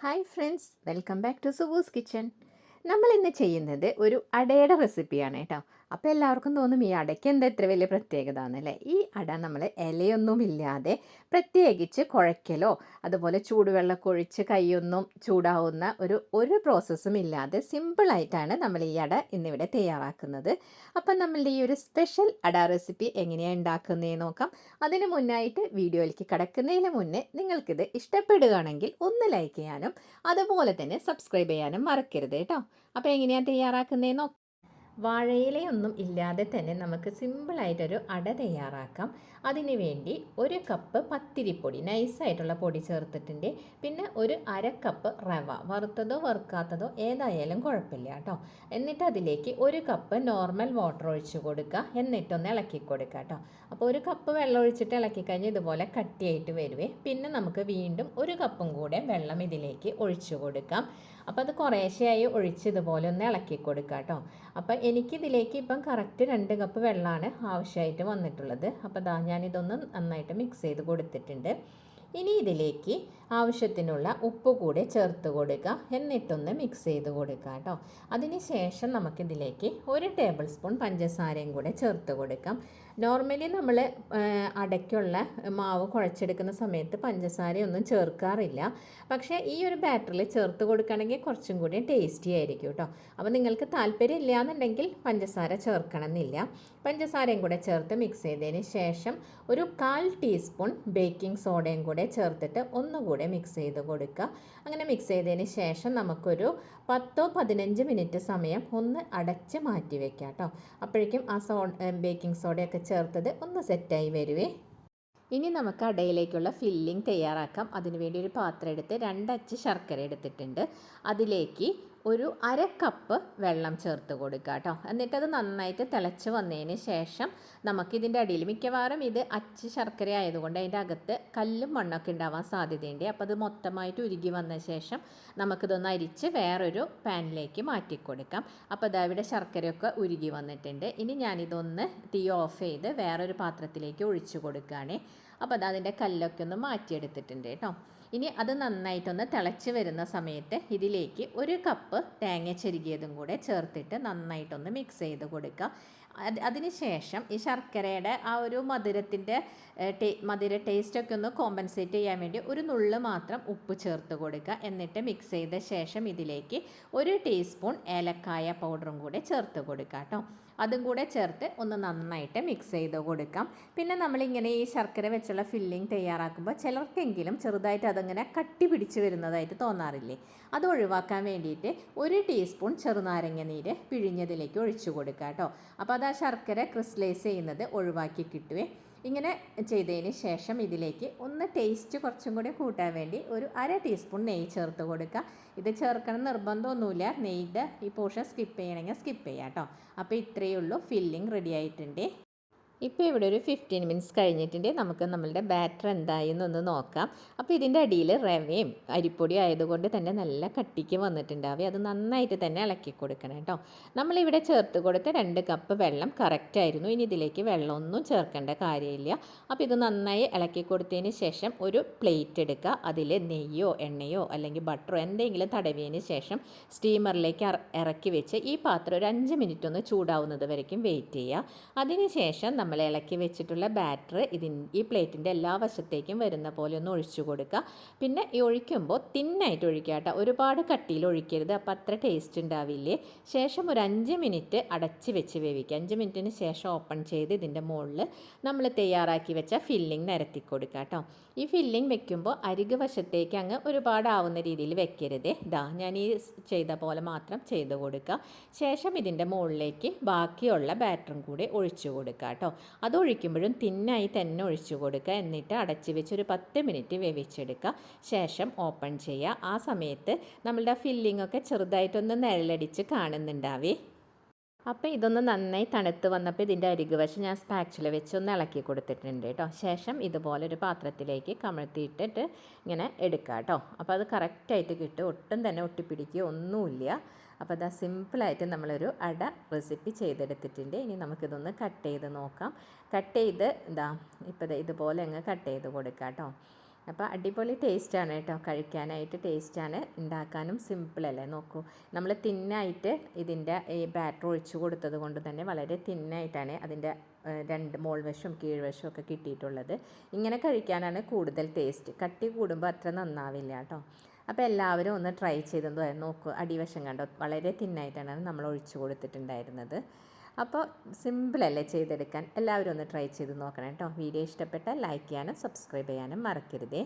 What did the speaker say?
Hi friends, welcome back to Subu's kitchen. നമ്മൾ ഇന്ന് ചെയ്യുന്നത് ഒരു അടയുടെ റെസിപ്പിയാണ് കേട്ടോ. അപ്പോൾ എല്ലാവർക്കും തോന്നും ഈ അടയ്ക്ക് എന്താ ഇത്ര വലിയ പ്രത്യേകത എന്നല്ലേ. ഈ അട നമ്മൾ ഇലയൊന്നുമില്ലാതെ പ്രത്യേകിച്ച് കുഴയ്ക്കലോ അതുപോലെ ചൂടുവെള്ളമൊക്കെ ഒഴിച്ച് കൈയൊന്നും ചൂടാവുന്ന ഒരു പ്രോസസ്സും ഇല്ലാതെ സിമ്പിളായിട്ടാണ് നമ്മൾ ഈ അട ഇന്നിവിടെ തയ്യാറാക്കുന്നത്. അപ്പം നമ്മളുടെ ഈ ഒരു സ്പെഷ്യൽ അട റെസിപ്പി എങ്ങനെയാണ് ഉണ്ടാക്കുന്നതെന്ന് നോക്കാം. അതിന് മുന്നായിട്ട് വീഡിയോയിലേക്ക് കടക്കുന്നതിന് മുന്നേ നിങ്ങൾക്കിത് ഇഷ്ടപ്പെടുകയാണെങ്കിൽ ഒന്ന് ലൈക്ക് ചെയ്യാനും അതുപോലെ തന്നെ സബ്സ്ക്രൈബ് ചെയ്യാനും മറക്കരുത് കേട്ടോ. അപ്പോൾ എങ്ങനെയാണ് തയ്യാറാക്കുന്നതെന്നോ. വാഴയിലയൊന്നും ഇല്ലാതെ തന്നെ നമുക്ക് സിമ്പിളായിട്ടൊരു അട തയ്യാറാക്കാം. അതിന് വേണ്ടി ഒരു കപ്പ് പത്തിരിപ്പൊടി നൈസായിട്ടുള്ള പൊടി ചേർത്തിട്ടുണ്ട്. പിന്നെ ഒരു അര കപ്പ് റവ, വറുത്തതോ വറുക്കാത്തതോ ഏതായാലും കുഴപ്പമില്ല കേട്ടോ. എന്നിട്ട് അതിലേക്ക് ഒരു കപ്പ് നോർമൽ വാട്ടർ ഒഴിച്ച് കൊടുക്കുക. എന്നിട്ടൊന്ന് ഇളക്കി കൊടുക്കുക കേട്ടോ. അപ്പോൾ ഒരു കപ്പ് വെള്ളം ഒഴിച്ചിട്ട് ഇളക്കി കഴിഞ്ഞാൽ ഇതുപോലെ കട്ടിയായിട്ട് വരുവേ. പിന്നെ നമുക്ക് വീണ്ടും ഒരു കപ്പും കൂടെ വെള്ളം ഇതിലേക്ക് ഒഴിച്ചു കൊടുക്കാം. അപ്പോൾ അത് കുറേശ്ശെയായി ഒഴിച്ച് ഇതുപോലെ ഒന്ന് ഇളക്കി കൊടുക്കുക കേട്ടോ. അപ്പോൾ എനിക്കിതിലേക്ക് ഇപ്പം കറക്റ്റ് 2 കപ്പ് വെള്ളമാണ് ആവശ്യമായിട്ട് വന്നിട്ടുള്ളത്. അപ്പോൾ ഞാനിതൊന്ന് നന്നായിട്ട് മിക്സ് ചെയ്ത് കൊടുത്തിട്ടുണ്ട്. ഇനി ഇതിലേക്ക് ആവശ്യത്തിനുള്ള ഉപ്പ് കൂടെ ചേർത്ത് കൊടുക്കുക. എന്നിട്ടൊന്ന് മിക്സ് ചെയ്ത് കൊടുക്കുക കേട്ടോ. അതിന് ശേഷം നമുക്കിതിലേക്ക് 1 ടേബിൾ സ്പൂൺ പഞ്ചസാരയും കൂടെ ചേർത്ത് കൊടുക്കാം. നോർമലി നമ്മൾ അടയ്ക്കുള്ള മാവ് കുഴച്ചെടുക്കുന്ന സമയത്ത് പഞ്ചസാരയൊന്നും ചേർക്കാറില്ല. പക്ഷേ ഈ ഒരു ബാറ്ററിൽ ചേർത്ത് കൊടുക്കുകയാണെങ്കിൽ കുറച്ചും കൂടി ടേസ്റ്റി ആയിരിക്കും കേട്ടോ. അപ്പോൾ നിങ്ങൾക്ക് താല്പര്യം ഇല്ല എന്നുണ്ടെങ്കിൽ പഞ്ചസാര ചേർക്കണമെന്നില്ല. പഞ്ചസാരയും കൂടെ ചേർത്ത് മിക്സ് ചെയ്തതിന് ശേഷം ഒരു 1/4 ടീസ്പൂൺ ബേക്കിംഗ് സോഡയും കൂടെ ചേർത്തിട്ട് ഒന്നുകൂടെ മിക്സ് ചെയ്ത് കൊടുക്കുക. അങ്ങനെ മിക്സ് ചെയ്തതിന് ശേഷം നമുക്കൊരു 10-15 മിനിറ്റ് സമയം ഒന്ന് അടച്ച് മാറ്റി വയ്ക്കാം കേട്ടോ. അപ്പോഴേക്കും ആ ബേക്കിംഗ് സോഡയൊക്കെ ചേർത്തത് ഒന്ന് സെറ്റായി വരുവേ. ഇനി നമുക്ക് അടയിലേക്കുള്ള ഫില്ലിംഗ് തയ്യാറാക്കാം. അതിനുവേണ്ടി ഒരു പാത്രം എടുത്ത് 2 അച്ച് ശർക്കര എടുത്തിട്ടുണ്ട്. അതിലേക്ക് ഒരു അര കപ്പ് വെള്ളം ചേർത്ത് കൊടുക്കുക കേട്ടോ. എന്നിട്ടത് നന്നായിട്ട് തിളച്ച് വന്നതിന് ശേഷം നമുക്കിതിൻ്റെ അടിയിൽ, മിക്കവാറും ഇത് അച്ച് ശർക്കര ആയതുകൊണ്ട് അതിൻ്റെ അകത്ത് കല്ലും മണ്ണൊക്കെ ഉണ്ടാവാൻ സാധ്യതയുണ്ട്. അപ്പോൾ അത് മൊത്തമായിട്ട് ഉരുകി വന്ന ശേഷം നമുക്കിതൊന്ന് അരിച്ച് വേറൊരു പാനിലേക്ക് മാറ്റി കൊടുക്കാം. അപ്പോൾ ഇതാ ഇവിടെ ശർക്കരയൊക്കെ ഉരുകി വന്നിട്ടുണ്ട്. ഇനി ഞാനിതൊന്ന് തീ ഓഫ് ചെയ്ത് വേറൊരു പാത്രത്തിലേക്ക് ഒഴിച്ചു കൊടുക്കുകയാണ്. അപ്പോൾ അതിൻ്റെ കല്ലൊക്കെ ഒന്ന് മാറ്റിയെടുത്തിട്ടുണ്ട് കേട്ടോ. ഇനി അത് നന്നായിട്ടൊന്ന് തിളച്ച് വരുന്ന സമയത്ത് ഇതിലേക്ക് 1 കപ്പ് തേങ്ങ ചെരുകിയതും കൂടെ ചേർത്തിട്ട് നന്നായിട്ടൊന്ന് മിക്സ് ചെയ്ത് കൊടുക്കുക. അതിന് ശേഷം ഈ ശർക്കരയുടെ ആ ഒരു മധുര ടേസ്റ്റൊക്കെ ഒന്ന് കോമ്പൻസേറ്റ് ചെയ്യാൻ വേണ്ടി ഒരു നുള്ള് മാത്രം ഉപ്പ് ചേർത്ത് കൊടുക്കുക. എന്നിട്ട് മിക്സ് ചെയ്ത ശേഷം ഇതിലേക്ക് 1 ടീസ്പൂൺ ഏലക്കായ പൗഡറും കൂടെ ചേർത്ത് കൊടുക്കുക കേട്ടോ. അതും കൂടെ ചേർത്ത് ഒന്ന് നന്നായിട്ട് മിക്സ് ചെയ്ത് കൊടുക്കാം. പിന്നെ നമ്മളിങ്ങനെ ഈ ശർക്കര വെച്ചുള്ള ഫില്ലിംഗ് തയ്യാറാക്കുമ്പോൾ ചിലർക്കെങ്കിലും ചെറുതായിട്ട് അതങ്ങനെ കട്ടി പിടിച്ച് വരുന്നതായിട്ട് തോന്നാറില്ലേ. അത് ഒഴിവാക്കാൻ വേണ്ടിയിട്ട് 1 ടീസ്പൂൺ ചെറുനാരങ്ങ നീര് പിഴിഞ്ഞതിലേക്ക് ഒഴിച്ചു കൊടുക്കുക കേട്ടോ. അപ്പോൾ അത് ആ ശർക്കര ക്രിസ്റ്റലൈസ് ചെയ്യുന്നത് ഒഴിവാക്കി കിട്ടുവേ. ഇങ്ങനെ ചെയ്തതിന് ശേഷം ഇതിലേക്ക് ഒന്ന് ടേസ്റ്റ് കുറച്ചും കൂടി കൂട്ടാൻ വേണ്ടി ഒരു അര ടീസ്പൂൺ നെയ്യ് ചേർത്ത് കൊടുക്കുക. ഇത് ചേർക്കണം നിർബന്ധമൊന്നുമില്ല. നെയ്യുടെ ഈ പോർഷൻ സ്കിപ്പ് ചെയ്യണമെങ്കിൽ സ്കിപ്പ് ചെയ്യാം കേട്ടോ. അപ്പോൾ ഇത്രയേ ഉള്ളൂ, ഫില്ലിംഗ് റെഡി ആയിട്ടുണ്ട്. ഇപ്പോൾ ഇവിടെ ഒരു 15 മിനിറ്റ്സ് കഴിഞ്ഞിട്ടുണ്ട്. നമുക്ക് നമ്മളുടെ ബാറ്റർ എന്തായി എന്നൊന്ന് നോക്കാം. അപ്പോൾ ഇതിൻ്റെ അടിയിൽ റവയും അരിപ്പൊടി ആയതുകൊണ്ട് തന്നെ നല്ല കട്ടിക്ക് വന്നിട്ടുണ്ടാവും. അത് നന്നായിട്ട് തന്നെ ഇളക്കി കൊടുക്കണം കേട്ടോ. നമ്മളിവിടെ ചേർത്ത് കൊടുത്ത 2 കപ്പ് വെള്ളം കറക്റ്റായിരുന്നു. ഇനി ഇതിലേക്ക് വെള്ളമൊന്നും ചേർക്കേണ്ട കാര്യമില്ല. അപ്പോൾ ഇത് നന്നായി ഇളക്കി കൊടുത്തതിന് ശേഷം ഒരു പ്ലേറ്റ് എടുക്കുക. അതിൽ നെയ്യോ എണ്ണയോ അല്ലെങ്കിൽ ബട്ടറോ എന്തെങ്കിലും തടവിയതിന് ശേഷം സ്റ്റീമറിലേക്ക് ഇറക്കി വെച്ച് ഈ പാത്രം ഒരു 5 മിനിറ്റ് ഒന്ന് ചൂടാവുന്നത് വരയ്ക്കും വെയിറ്റ് ചെയ്യുക. അതിന് ശേഷം നമ്മൾ ഇളക്കി വെച്ചിട്ടുള്ള ബാറ്റർ ഈ പ്ലേറ്റിൻ്റെ എല്ലാ വശത്തേക്കും വരുന്ന പോലെ ഒന്ന് ഒഴിച്ചു കൊടുക്കുക. പിന്നെ ഈ ഒഴിക്കുമ്പോൾ തിന്നായിട്ട് ഒഴിക്കുക കേട്ടോ. ഒരുപാട് കട്ടിയിൽ ഒഴിക്കരുത്, അപ്പോൾ അത്ര ടേസ്റ്റ് ഉണ്ടാവില്ലേ. ശേഷം ഒരു 5 മിനിറ്റ് അടച്ച് വെച്ച് വേവിക്കുക. 5 മിനിറ്റിന് ശേഷം ഓപ്പൺ ചെയ്ത് ഇതിൻ്റെ മുകളിൽ നമ്മൾ തയ്യാറാക്കി വെച്ച ഫില്ലിംഗ് നിരത്തി കൊടുക്കുക കേട്ടോ. ഈ ഫില്ലിംഗ് വെക്കുമ്പോൾ അരികു വശത്തേക്ക് അങ്ങ് ഒരുപാടാവുന്ന രീതിയിൽ വെക്കരുതേ. ഞാൻ ഈ ചെയ്ത പോലെ മാത്രം ചെയ്ത് കൊടുക്കുക. ശേഷം ഇതിൻ്റെ മുകളിലേക്ക് ബാക്കിയുള്ള ബാറ്ററും കൂടി ഒഴിച്ചു കൊടുക്കുക കേട്ടോ. അതൊഴിക്കുമ്പോഴും തിന്നായി തന്നെ ഒഴിച്ചു കൊടുക്കുക. എന്നിട്ട് അടച്ച് വെച്ച് ഒരു 10 മിനിറ്റ് വേവിച്ചെടുക്കുക. ശേഷം ഓപ്പൺ ചെയ്യുക. ആ സമയത്ത് നമ്മളുടെ ഫില്ലിംഗ് ഒക്കെ ചെറുതായിട്ടൊന്ന് നിഴലടിച്ച് കാണുന്നുണ്ടാവേ. അപ്പോൾ ഇതൊന്ന് നന്നായി തണുത്ത് വന്നപ്പോൾ ഇതിൻ്റെ അരികുവശം ഞാൻ സ്പാച്ചുല വെച്ച് ഒന്ന് ഇളക്കി കൊടുത്തിട്ടുണ്ട് കേട്ടോ. ശേഷം ഇതുപോലൊരു പാത്രത്തിലേക്ക് കമഴ്ത്തിയിട്ടിട്ട് ഇങ്ങനെ എടുക്കുക കേട്ടോ. അപ്പോൾ അത് കറക്റ്റായിട്ട് കിട്ടും, ഒട്ടും തന്നെ ഒട്ടിപ്പിടിക്കുക ഒന്നുമില്ല. അപ്പോൾ അതാ സിമ്പിളായിട്ട് നമ്മളൊരു അട റെസിപ്പി ചെയ്തെടുത്തിട്ടുണ്ട്. ഇനി നമുക്കിതൊന്ന് കട്ട് ചെയ്ത് നോക്കാം. കട്ട് ചെയ്ത് ഇപ്പോൾ ഇതുപോലെ അങ്ങ് കട്ട് ചെയ്ത് കൊടുക്കാം കേട്ടോ. അപ്പോൾ അടിപൊളി ടേസ്റ്റാണ് കേട്ടോ, കഴിക്കാനായിട്ട് ടേസ്റ്റാണ്, ഉണ്ടാക്കാനും സിമ്പിളല്ലേ. നോക്കൂ, നമ്മൾ തിന്നായിട്ട് ഇതിൻ്റെ ഈ ബാറ്റർ ഒഴിച്ച് കൊടുത്തത് കൊണ്ട് തന്നെ വളരെ തിന്നായിട്ടാണ് അതിൻ്റെ രണ്ട് മോൾ വശവും കീഴ്വശവും ഒക്കെ കിട്ടിയിട്ടുള്ളത്. ഇങ്ങനെ കഴിക്കാനാണ് കൂടുതൽ ടേസ്റ്റ്. കട്ടി കൂടുമ്പോൾ അത്ര നന്നാവില്ല കേട്ടോ. അപ്പോൾ എല്ലാവരും ഒന്ന് ട്രൈ ചെയ്ത് നോക്കൂ. അടിവശം കണ്ടോ, വളരെ തിന്നായിട്ടാണ് നമ്മൾ ഒഴിച്ച് കൊടുത്തിട്ടുണ്ടായിരുന്നത്. അപ്പോൾ സിമ്പിളല്ലേ ചെയ്തെടുക്കാൻ. എല്ലാവരും ഒന്ന് ട്രൈ ചെയ്ത് നോക്കണം കേട്ടോ. വീഡിയോ ഇഷ്ടപ്പെട്ടാൽ ലൈക്ക് ചെയ്യാനും സബ്സ്ക്രൈബ് ചെയ്യാനും മറക്കരുതേ.